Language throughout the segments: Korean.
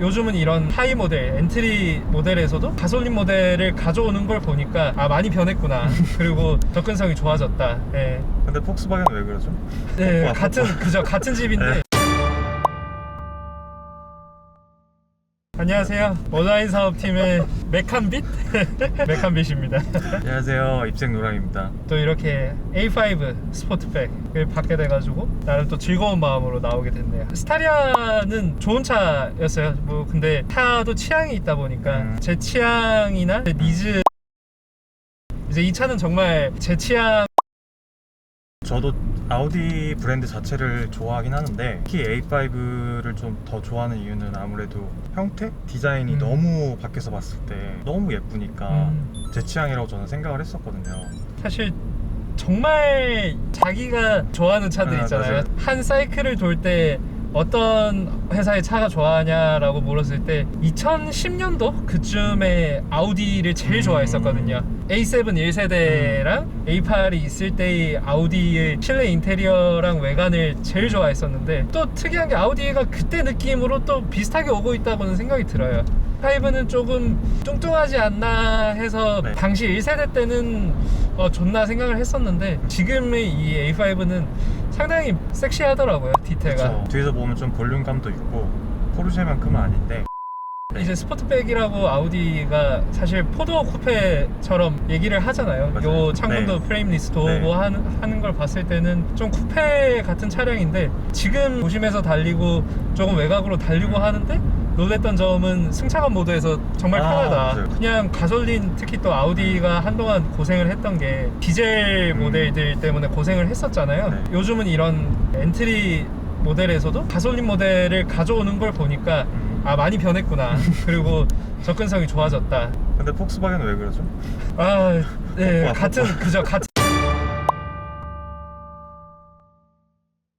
요즘은 이런 하이 모델, 엔트리 모델에서도 가솔린 모델을 가져오는 걸 보니까 아, 많이 변했구나. 그리고 접근성이 좋아졌다. 네. 근데 폭스바겐은 왜 그러죠? 네, 같은 집인데. 안녕하세요. 온라인 사업팀의 메칸빗? 메칸빗입니다. 안녕하세요, 입생 노랑입니다. 또 이렇게 A5 스포트백을 받게 돼가지고 나름 또 즐거운 마음으로 나오게 됐네요. 스타리아는 좋은 차였어요. 뭐 근데 차도 취향이 있다 보니까 제 취향이나 제 니즈, 이제 이 차는 정말 제 취향. 저도 아우디 브랜드 자체를 좋아하긴 하는데 특히 A5를 좀 더 좋아하는 이유는 아무래도 형태? 디자인이 너무 밖에서 봤을 때 너무 예쁘니까 제 취향이라고 저는 생각을 했었거든요. 사실 정말 자기가 좋아하는 차들 있잖아요. 맞아요. 한 사이클을 돌 때 어떤 회사의 차가 좋아하냐라고 물었을 때 2010년도 그쯤에 아우디를 제일 좋아했었거든요. A7 1세대랑 A8이 있을 때의 아우디의 실내 인테리어랑 외관을 제일 좋아했었는데, 또 특이한 게 아우디가 그때 느낌으로 또 비슷하게 오고 있다고는 생각이 들어요. A5는 조금 뚱뚱하지 않나 해서 네. 당시 1세대 때는 좋나 생각을 했었는데, 지금의 이 A5는 상당히 섹시하더라고요. 디테일가. 그쵸. 뒤에서 보면 좀 볼륨감도 있고 포르쉐만큼은 아닌데 이제 스포트백이라고 아우디가 사실 포도 쿠페처럼 얘기를 하잖아요. 맞아요. 요 창문도 네. 프레임리스 도고 네. 하는 걸 봤을 때는 좀 쿠페 같은 차량인데, 지금 도심에서 달리고 조금 외곽으로 달리고 하는데 놀랬던 점은 승차감 모드에서 정말 편하다. 맞아요. 그냥 가솔린, 특히 또 아우디가 한동안 고생을 했던 게 디젤 모델들 때문에 고생을 했었잖아요. 네. 요즘은 이런 엔트리 모델에서도 가솔린 모델을 가져오는 걸 보니까 아, 많이 변했구나. 그리고 접근성이 좋아졌다. 근데 폭스바겐은 왜 그러죠? 아, 네, 같은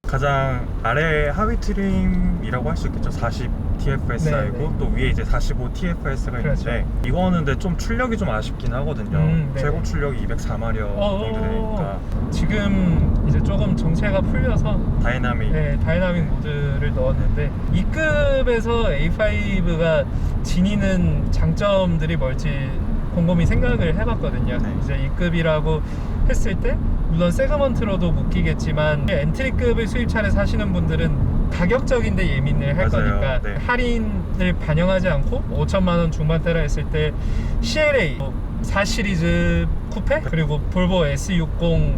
가장 아래 하위 트림이라고 할 수 있겠죠. 40 TFSI고 네, 네. 또 위에 이제 45 TFS가 그렇죠. 있는데 이거는 근데 좀 출력이 좀 아쉽긴 하거든요. 네. 최고 출력이 204마력 정도 되니까 지금 이제 조금 정체가 풀려서 다이나믹 다이나믹 모드를 넣었는데, 이 급에서 A5가 지니는 장점들이 뭘지 곰곰이 생각을 해봤거든요. 네. 이제 이 급이라고 했을 때 물론 세그먼트로도 묶이겠지만 엔트리급의 수입차를 사시는 분들은 가격적인데 예민을 할 맞아요. 거니까 네. 할인을 반영하지 않고 5천만 원 중반대라 했을 때 CLA 4 시리즈 쿠페 그리고 볼보 S60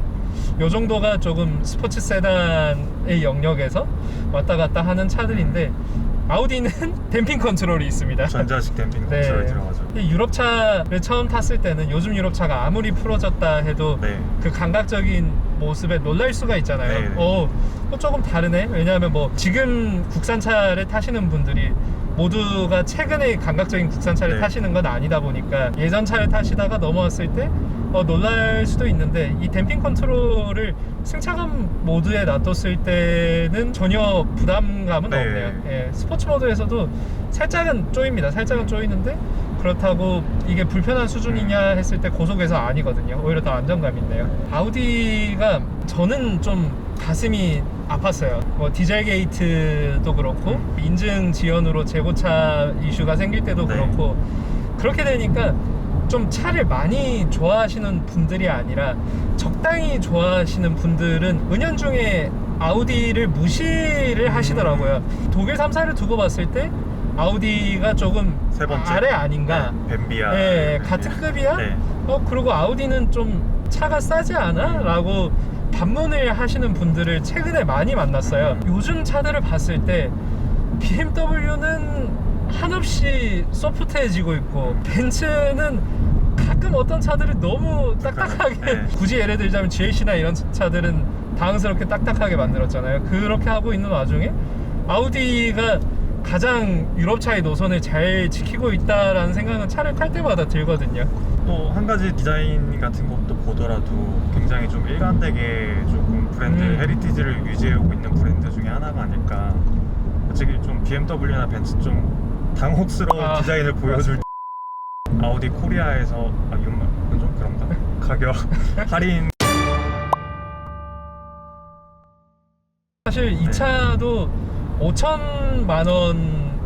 요 정도가 조금 스포츠 세단의 영역에서 왔다 갔다 하는 차들인데, 아우디는 댐핑 컨트롤이 있습니다. 전자식 댐핑 네. 컨트롤이 들어가죠. 유럽차를 처음 탔을 때는 요즘 유럽차가 아무리 풀어졌다 해도 네. 그 감각적인 모습에 놀랄 수가 있잖아요. 네, 네. 또 조금 다르네. 왜냐하면 뭐 지금 국산차를 타시는 분들이 모두가 최근에 감각적인 국산차를 네. 타시는 건 아니다 보니까 예전 차를 타시다가 넘어왔을 때 놀랄 수도 있는데, 이 댐핑 컨트롤을 승차감 모드에 놔뒀을 때는 전혀 부담감은 네. 없네요. 예, 스포츠 모드에서도 살짝은 쪼입니다. 살짝은 쪼이는데 그렇다고 이게 불편한 수준이냐 했을 때 고속에서 아니거든요. 오히려 더 안정감 있네요. 아우디가 저는 좀 가슴이 아팠어요. 뭐 디젤 게이트도 그렇고 인증 지연으로 재고차 이슈가 생길 때도 네. 그렇고, 그렇게 되니까 좀 차를 많이 좋아하시는 분들이 아니라 적당히 좋아하시는 분들은 은연중에 아우디를 무시를 하시더라고요. 독일 3사를 두고 봤을 때 아우디가 조금 세 번째 아래 아닌가. 네. 뱀비아 네, 같은 급이야? 네. 그리고 아우디는 좀 차가 싸지 않아? 라고 반문을 하시는 분들을 최근에 많이 만났어요. 요즘 차들을 봤을 때 BMW는 한없이 소프트해지고 있고, 벤츠는 가끔 어떤 차들은 너무 딱딱하게 네. 굳이 예를 들자면 GLC나 이런 차들은 당황스럽게 딱딱하게 만들었잖아요. 그렇게 하고 있는 와중에 아우디가 가장 유럽차의 노선을 잘 지키고 있다라는 생각은 차를 탈 때마다 들거든요. 또 한 가지 디자인 같은 것도 보더라도 굉장히 좀 일관되게 조금 브랜드 헤리티지를 유지해오고 있는 브랜드 중에 하나가 아닐까. 솔직히 좀 BMW나 벤츠 좀 당혹스러운 디자인을 보여줄 아우디 코리아에서 이건 좀 그런가? 가격 할인. 사실 이 차도 5천만 원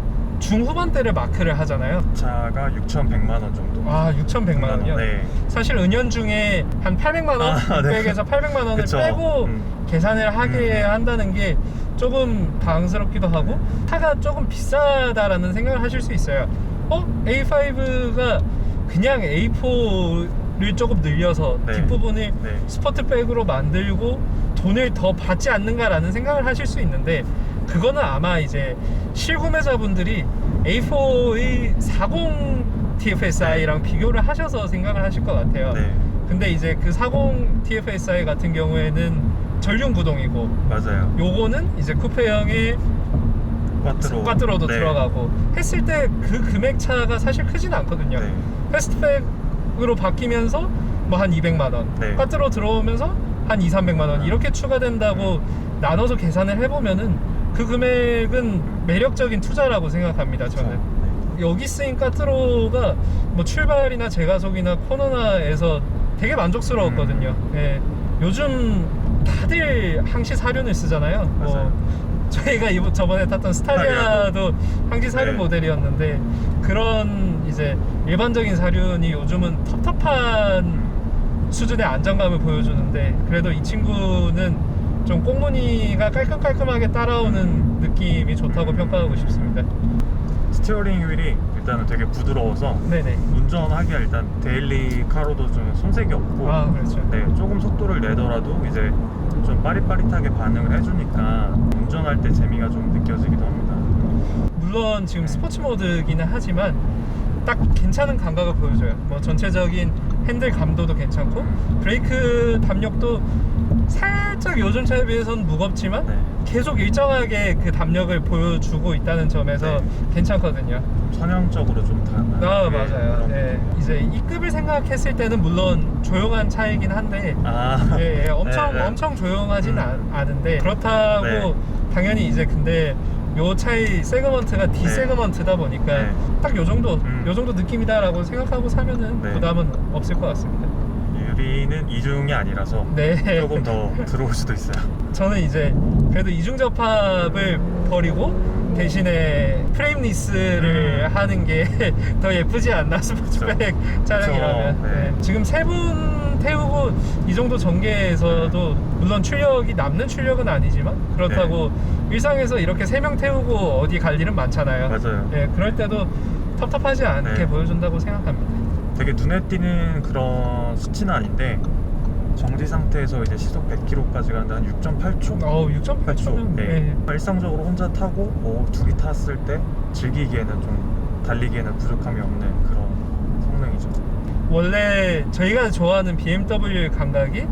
중후반대를 마크를 하잖아요. 차가 6,100만 원 정도. 아, 6,100만 원이요? 네. 사실 은연중에 한 800만 원, 네. 600에서 800만 원을 그쵸. 빼고 계산을 하게 한다는 게 조금 당황스럽기도 하고 차가 조금 비싸다라는 생각을 하실 수 있어요. A5가 그냥 A4를 조금 늘려서 네. 뒷부분을 네. 스포트백으로 만들고 돈을 더 받지 않는가라는 생각을 하실 수 있는데, 그거는 아마 이제 실구매자분들이 A4의 40 TFSI랑 비교를 하셔서 생각을 하실 것 같아요. 네. 근데 이제 그 40 TFSI 같은 경우에는 전륜 구동이고, 맞아요. 요거는 이제 쿠페형의 꽈트로도 네. 들어가고 했을 때 그 금액 차가 사실 크진 않거든요. 네. 패스트백으로 바뀌면서 뭐 한 200만 원, 네. 꽈트로 들어오면서 한 2, 300만 원 이렇게 추가된다고 나눠서 계산을 해보면은 그 금액은 매력적인 투자라고 생각합니다. 저는. 네. 여기 쓰인 꽈트로가 뭐 출발이나 제가속이나 코너나에서 되게 만족스러웠거든요. 예. 요즘 다들 항시 사륜을 쓰잖아요. 맞아요. 저희가 저번에 탔던 스타리아도 항시 사륜 네. 모델이었는데, 그런 이제 일반적인 사륜이 요즘은 텁텁한 수준의 안정감을 보여주는데, 그래도 이 친구는 좀 꽁무니가 깔끔깔끔하게 따라오는 느낌이 좋다고 평가하고 싶습니다. 스티어링 휠이 일단은 되게 부드러워서 네네. 운전하기가 일단 데일리 카로도 좀 손색이 없고, 아, 그렇죠. 네, 조금 속도를 내더라도 이제 좀 빠릿빠릿하게 반응을 해주니까 운전할 때 재미가 좀 느껴지기도 합니다. 물론 지금 스포츠 모드기는 하지만 딱 괜찮은 감각을 보여줘요. 뭐 전체적인 핸들 감도도 괜찮고, 브레이크 담력도 살짝 요즘 차에 비해서는 무겁지만 네. 계속 일정하게 그 담력을 보여주고 있다는 점에서 네. 괜찮거든요. 선형적으로 좀 다. 아, 맞아요. 네. 이제 이 급을 생각했을 때는 물론 조용한 차이긴 한데, 아, 예, 엄청 네, 네. 엄청 조용하진 않은데, 그렇다고 네. 당연히 이제 근데 요 차의 세그먼트가 D 네. 세그먼트다 보니까 네. 딱 요 정도 느낌이다라고 생각하고 사면은 네. 부담은 없을 것 같습니다. 유리는 이중이 아니라서 네. 조금 더 들어올 수도 있어요. 저는 이제 그래도 이중 접합을 버리고 대신에 프레임리스를 하는 게 더 예쁘지 않나, 스포츠백 차량이라면. 그쵸. 네. 지금 세 분 태우고 이 정도 전개에서도 물론 출력이 남는 출력은 아니지만, 그렇다고 일상에서 이렇게 3명 태우고 어디 갈 일은 많잖아요. 맞아요. 예, 그럴 때도 텁텁하지 않게 네. 보여준다고 생각합니다. 되게 눈에 띄는 그런 수치는 아닌데, 정지 상태에서 이제 시속 100km까지 가는데 한 6.8초? 6.8초면 네. 일상적으로 혼자 타고 둘이 탔을 때 즐기기에는 좀 달리기에는 부족함이 없는 그런 성능이죠. 원래 저희가 좋아하는 BMW 감각이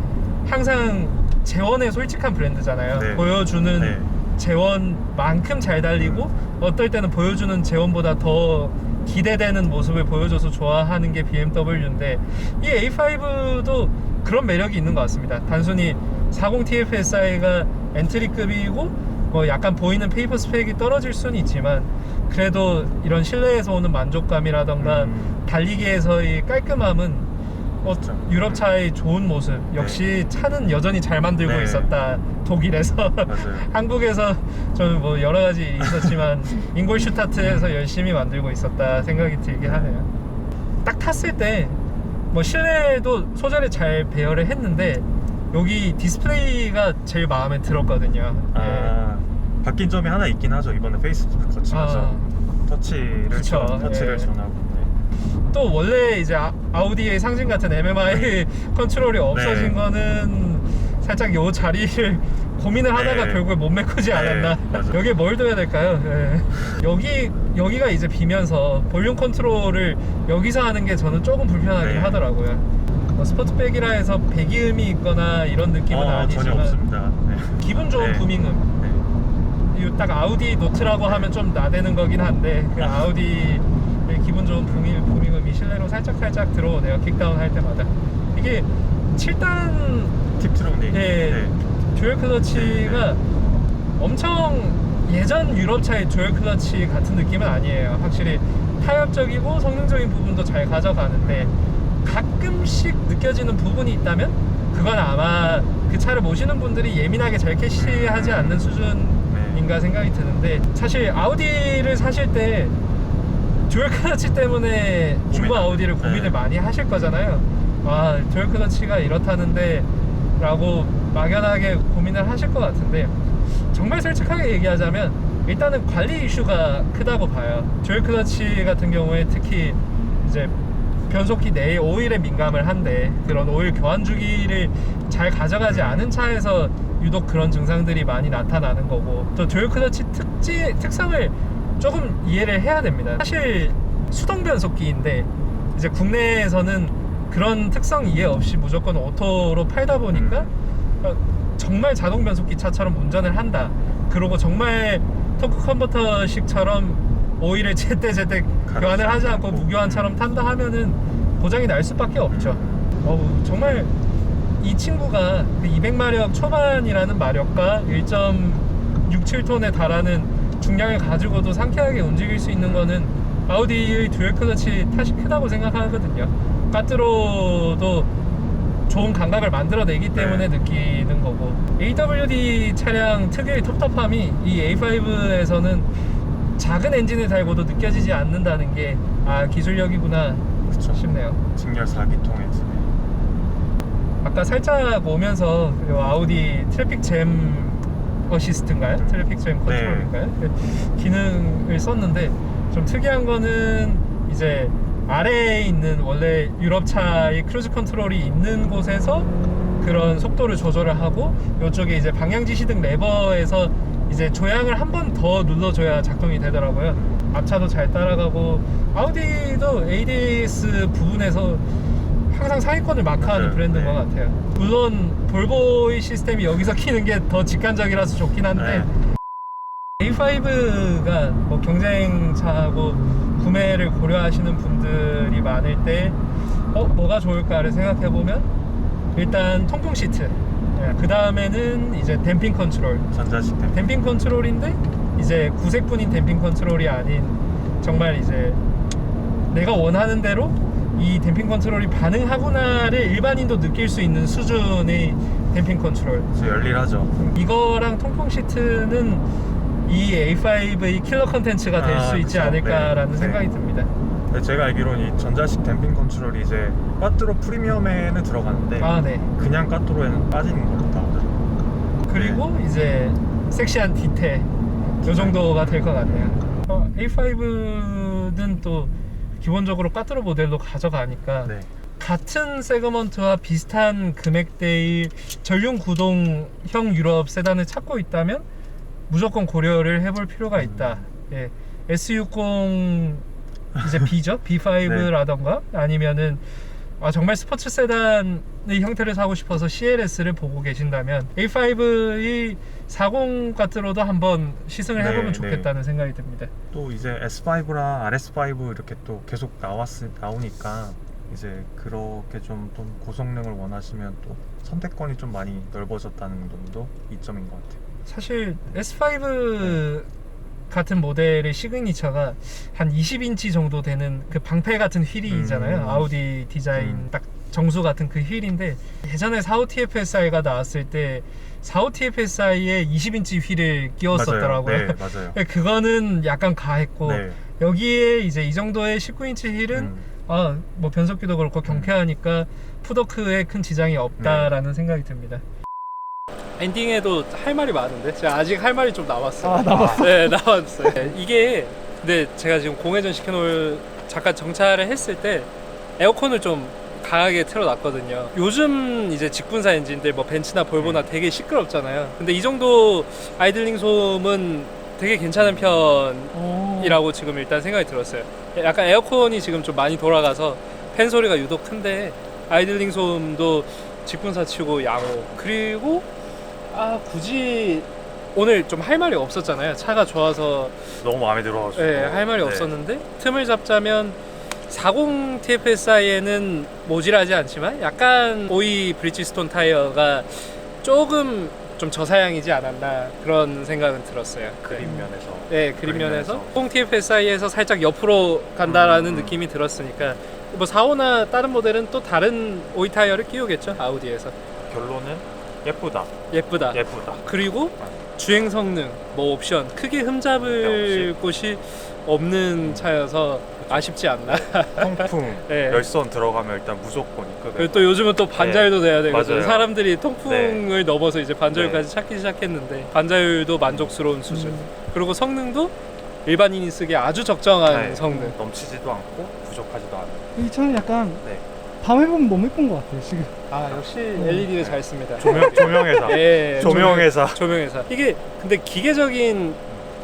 항상 재원에 솔직한 브랜드잖아요. 네. 보여주는 네. 재원만큼 잘 달리고, 어떨 때는 보여주는 재원보다 더 기대되는 모습을 보여줘서 좋아하는 게 BMW인데, 이 A5도 그런 매력이 있는 것 같습니다. 단순히 40 TFSI가 엔트리급이고 뭐 약간 보이는 페이퍼 스펙이 떨어질 수는 있지만, 그래도 이런 실내에서 오는 만족감이라던가 달리기에서의 깔끔함은 그렇죠. 유럽차의 좋은 모습. 역시 차는 여전히 잘 만들고 네. 있었다, 독일에서. 맞아요. 한국에서 좀 뭐 여러 가지 일이 있었지만 잉골슈타트에서 열심히 만들고 있었다 생각이 들긴 하네요. 딱 탔을 때 뭐 실내도 소재를 잘 배열을 했는데, 여기 디스플레이가 제일 마음에 들었거든요. 아, 바뀐 점이 하나 있긴 하죠. 이번에 페이스리프트 거치면서 터치를 그쵸. 예. 전하고. 또 원래 이제 아우디의 상징 같은 MMI 컨트롤이 없어진 네. 거는 살짝 요 자리를 고민을 하다가 네. 결국에 못 메꾸지 않았나. 맞아요. 여기에 뭘 둬야 될까요? 네. 여기가 이제 비면서 볼륨 컨트롤을 여기서 하는 게 저는 조금 불편하긴 네. 하더라고요. 뭐 스포츠백이라 해서 배기음이 있거나 이런 느낌은 아니지만 전혀 없습니다. 네. 기분 좋은 네. 부밍음. 네. 이 딱 아우디 노트라고 하면 좀 나대는 거긴 한데, 그 아우디의 기분 좋은 부밍음이 실내로 살짝 들어오네요. 킥다운 할 때마다. 이게 7단 팁트로닉. 네. 듀얼 클러치가 엄청 예전 유럽차의 듀얼 클러치 같은 느낌은 아니에요. 확실히 타협적이고 성능적인 부분도 잘 가져가는데, 가끔씩 느껴지는 부분이 있다면 그건 아마 그 차를 모시는 분들이 예민하게 잘 캐시하지 않는 수준인 아닌가 생각이 드는데, 사실 아우디를 사실 때 듀얼 클러치 때문에 중고 아우디를 고민을 네. 많이 하실 거잖아요. 아, 듀얼 클러치가 이렇다는데 라고 막연하게 고민을 하실 것 같은데, 정말 솔직하게 얘기하자면 일단은 관리 이슈가 크다고 봐요. 듀얼 클러치 같은 경우에 특히 이제 변속기 내에 오일에 민감을 한데, 그런 오일 교환 주기를 잘 가져가지 않은 차에서 유독 그런 증상들이 많이 나타나는 거고, 또 듀얼 클러치 특성을 조금 이해를 해야 됩니다. 사실 수동 변속기인데 이제 국내에서는 그런 특성 이해 없이 무조건 오토로 팔다 보니까 정말 자동 변속기 차처럼 운전을 한다, 그리고 정말 토크 컨버터식처럼 오일을 제때제때 교환을 하지 않고 무교환처럼 탄다 하면은 고장이 날 수밖에 없죠. 정말 이 친구가 200마력 초반이라는 마력과 1.67톤에 달하는 중량을 가지고도 상쾌하게 움직일 수 있는 거는 아우디의 듀얼 클러치 탓이 크다고 생각하거든요. 까뜨로도 좋은 감각을 만들어내기 때문에 느끼는 거고, AWD 차량 특유의 텁텁함이 이 A5에서는 작은 엔진을 달고도 느껴지지 않는다는 게 기술력이구나 그쵸. 싶네요. 직렬 4기통 엔진. 아까 살짝 오면서 아우디 트래픽 잼 어시스트인가요? 트래픽 잼 컨트롤인가요? 기능을 썼는데, 좀 특이한 거는 이제 아래에 있는 원래 유럽차의 크루즈 컨트롤이 있는 곳에서 그런 속도를 조절을 하고, 이쪽에 이제 방향 지시등 레버에서 이제 조향을 한 번 더 눌러줘야 작동이 되더라고요. 앞차도 잘 따라가고, 아우디도 ADAS 부분에서 항상 상위권을 마크하는 맞아요. 브랜드인 것 같아요. 물론 볼보의 시스템이 여기서 키는 게 더 직관적이라서 좋긴 한데, A5가 뭐 경쟁차하고 구매를 고려하시는 분들이 많을 때 뭐가 좋을까를 생각해보면, 일단 통풍 시트, 그 다음에는 이제 댐핑 컨트롤. 전자식 댐핑 컨트롤인데 이제 구색뿐인 댐핑 컨트롤이 아닌, 정말 이제 내가 원하는 대로 이 댐핑 컨트롤이 반응하구나를 일반인도 느낄 수 있는 수준의 댐핑 컨트롤. 열일하죠. 이거랑 통풍 시트는 이 A5의 킬러 컨텐츠가 될 수 있지 그쵸. 않을까라는 생각이 듭니다. 제가 알기로는 이 전자식 댐핑 컨트롤이 이제 꽈트로 프리미엄에는 들어가는데 네. 그냥 꽈트로에는 빠지는 걸로 나오더라고요. 그리고 이제 섹시한 디테일, 이 정도가 될 것 같네요. A5는 또 기본적으로 꽈트로 모델로 가져가니까 같은 세그먼트와 비슷한 금액대의 전륜 구동형 유럽 세단을 찾고 있다면 무조건 고려를 해볼 필요가 있다. S60 이제 B죠? B5라던가 아니면은 정말 스포츠 세단의 형태를 사고 싶어서 CLS를 보고 계신다면 A5의 40 꽈트로도 한번 시승을 해보면 좋겠다는 생각이 듭니다. 또 이제 S5랑 RS5 이렇게 또 계속 나오니까 이제 그렇게 좀 고성능을 원하시면 또 선택권이 좀 많이 넓어졌다는 점도 이점인 것 같아요. 사실 S5 같은 모델의 시그니처가 한 20인치 정도 되는 그 방패 같은 휠이잖아요. 아우디 디자인 딱 정수 같은 그 휠인데, 예전에 45TFSI가 나왔을 때 45TFSI에 20인치 휠을 끼웠었더라고요. 맞아요. 그거는 약간 과했고, 여기에 이제 이 정도의 19인치 휠은 뭐 변속기도 그렇고 경쾌하니까 푸더크에 큰 지장이 없다라는 생각이 듭니다. 엔딩에도 할 말이 많은데 제가 아직 할 말이 좀 남았어요. 남았어요? 네, 남았어요. 이게 근데 제가 지금 공회전 시켜놓을 잠깐 정차를 했을 때 에어컨을 좀 강하게 틀어놨거든요. 요즘 이제 직분사 엔진들 뭐 벤츠나 볼보나 되게 시끄럽잖아요. 근데 이 정도 아이들링 소음은 되게 괜찮은 편이라고 지금 일단 생각이 들었어요. 약간 에어컨이 지금 좀 많이 돌아가서 팬 소리가 유독 큰데 아이들링 소음도 직분사 치고 양호. 그리고 굳이 오늘 좀 할 말이 없었잖아요. 차가 좋아서 너무 마음에 들어가지고 할 말이 없었는데, 틈을 잡자면 40 TFSI에는 모질하지 않지만 약간 오이 브리지스톤 타이어가 조금 좀 저사양이지 않았나 그런 생각은 들었어요. 그립면에서. 네, 그립면에서 40 TFSI에서 살짝 옆으로 간다라는 느낌이 들었으니까 뭐 45나 다른 모델은 또 다른 오이 타이어를 끼우겠죠, 아우디에서. 결론은 예쁘다. 예쁘다. 예쁘다. 그리고 주행 성능, 뭐 옵션 크게 흠잡을 곳이 없는 차여서 아쉽지 않나. 통풍, 네. 열선 들어가면 일단 무조건 있거든요. 그리고 또 요즘은 또 반자율도 돼야 되거든요. 맞아요. 사람들이 통풍을 넘어서 이제 반자율까지 네. 찾기 시작했는데 반자율도 만족스러운 수준. 그리고 성능도 일반인이 쓰기에 아주 적정한 네. 성능. 넘치지도 않고 부족하지도 않아요. 이 차는 약간 네. 밤에 보면 너무 예쁜 것 같아요 지금. 아 역시 LED를 잘 씁니다. 조명회사. 예, 조명회사. 조명회사. 이게 근데 기계적인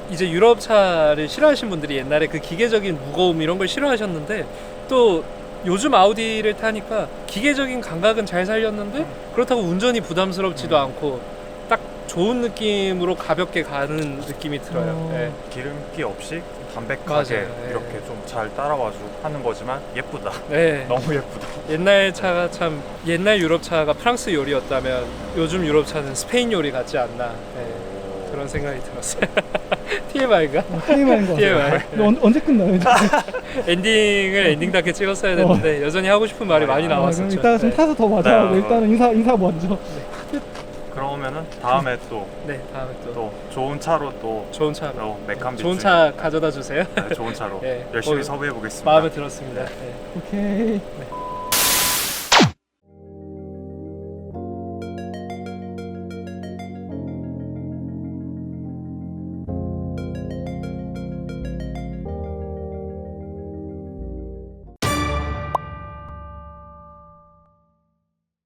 이제 유럽 차를 싫어하시는 분들이 옛날에 그 기계적인 무거움 이런 걸 싫어하셨는데 또 요즘 아우디를 타니까 기계적인 감각은 잘 살렸는데 그렇다고 운전이 부담스럽지도 않고 딱 좋은 느낌으로 가볍게 가는 느낌이 들어요. 예. 기름기 없이 담백하게 맞아요. 네. 이렇게 좀 잘 따라와주고 하는 거지만 예쁘다. 네. 너무 예쁘다. 옛날 차가 참 옛날 유럽 차가 프랑스 요리였다면 요즘 유럽 차는 스페인 요리 같지 않나. 예. 그런 생각이 들었어요. TMI가? TMI인 것 TMI. 같아요. 근데 언제 끝나요? 엔딩을 엔딩답게 찍었어야 됐는데 여전히 하고 싶은 말이 많이 그럼 나왔었죠. 이따가 좀 네. 타서 더 맞아하고 네. 일단은 인사 먼저. 그러면은 다음에 또 네, 다음에 또 좋은 차로 또 좋은 차로 메칸 좋은 차 가져다 주세요. 좋은 차로 네, 열심히 거의 섭외해 보겠습니다. 마음에 들었습니다. 네. 오케이. 네.